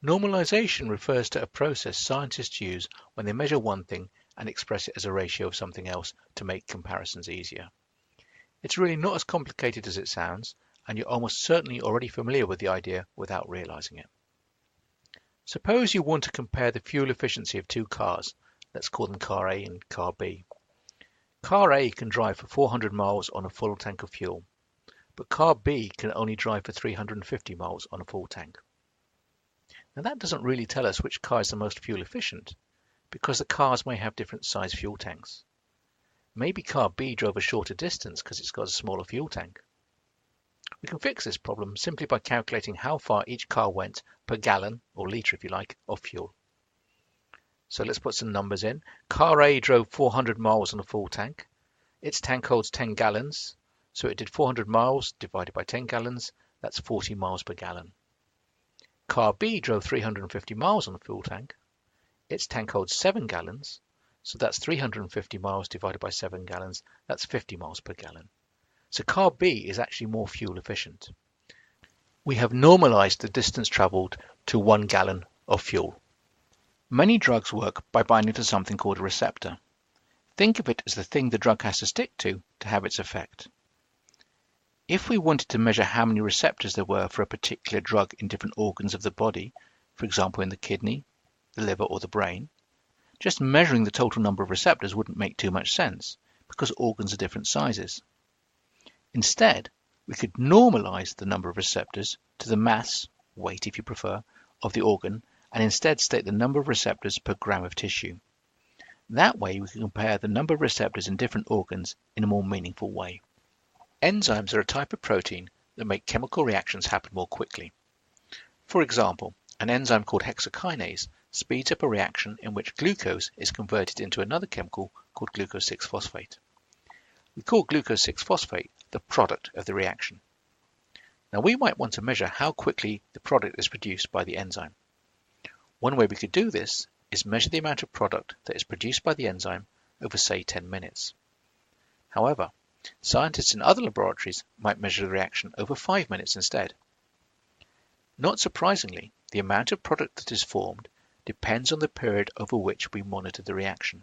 Normalization refers to a process scientists use when they measure one thing and express it as a ratio of something else to make comparisons easier. It's really not as complicated as it sounds, and you're almost certainly already familiar with the idea without realizing it. Suppose you want to compare the fuel efficiency of two cars. Let's call them car A and car B. Car A can drive for 400 miles on a full tank of fuel, but car B can only drive for 350 miles on a full tank. Now that doesn't really tell us which car is the most fuel efficient, because the cars may have different size fuel tanks. Maybe car B drove a shorter distance because it's got a smaller fuel tank. We can fix this problem simply by calculating how far each car went per gallon, or litre if you like, of fuel. So let's put some numbers in. Car A drove 400 miles on a full tank. Its tank holds 10 gallons, so it did 400 miles divided by 10 gallons, that's 40 miles per gallon. Car B drove 350 miles on a fuel tank. Its tank holds 7 gallons, so that's 350 miles divided by 7 gallons, that's 50 miles per gallon. So car B is actually more fuel efficient. We have normalized the distance traveled to 1 gallon of fuel. Many drugs work by binding to something called a receptor. Think of it as the thing the drug has to stick to have its effect. If we wanted to measure how many receptors there were for a particular drug in different organs of the body, for example in the kidney, the liver or the brain, just measuring the total number of receptors wouldn't make too much sense, because organs are different sizes. Instead, we could normalize the number of receptors to the mass, weight if you prefer, of the organ, and instead state the number of receptors per gram of tissue. That way we can compare the number of receptors in different organs in a more meaningful way. Enzymes are a type of protein that make chemical reactions happen more quickly. For example, an enzyme called hexokinase speeds up a reaction in which glucose is converted into another chemical called glucose 6-phosphate. We call glucose 6-phosphate the product of the reaction. Now we might want to measure how quickly the product is produced by the enzyme. One way we could do this is measure the amount of product that is produced by the enzyme over, say, 10 minutes. However, scientists in other laboratories might measure the reaction over 5 minutes instead. Not surprisingly, the amount of product that is formed depends on the period over which we monitor the reaction.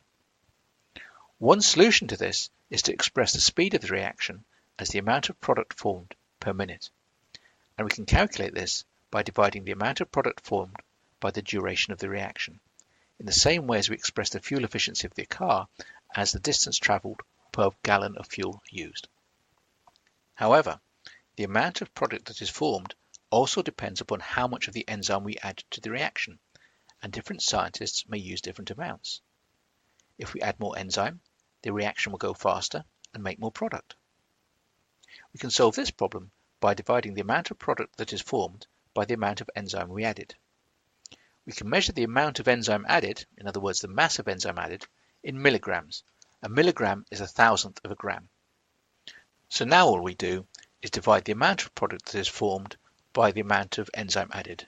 One solution to this is to express the speed of the reaction as the amount of product formed per minute. And we can calculate this by dividing the amount of product formed by the duration of the reaction, in the same way as we express the fuel efficiency of the car as the distance travelled per gallon of fuel used. However, the amount of product that is formed also depends upon how much of the enzyme we add to the reaction, and different scientists may use different amounts. If we add more enzyme, the reaction will go faster and make more product. We can solve this problem by dividing the amount of product that is formed by the amount of enzyme we added. We can measure the amount of enzyme added, in other words the mass of enzyme added, in milligrams. A milligram is 1,000th of a gram. So now all we do is divide the amount of product that is formed by the amount of enzyme added,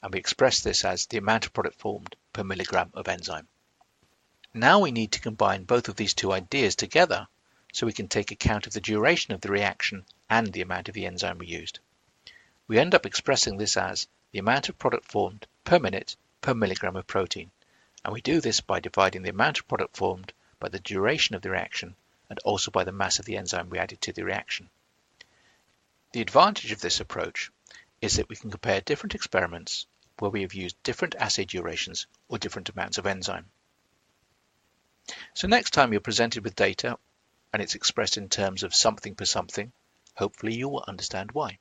and we express this as the amount of product formed per milligram of enzyme. Now we need to combine both of these two ideas together so we can take account of the duration of the reaction and the amount of the enzyme we used. We end up expressing this as the amount of product formed per minute per milligram of protein, and we do this by dividing the amount of product formed by the duration of the reaction and also by the mass of the enzyme we added to the reaction. The advantage of this approach is that we can compare different experiments where we have used different assay durations or different amounts of enzyme. So next time you're presented with data and it's expressed in terms of something per something, hopefully you will understand why.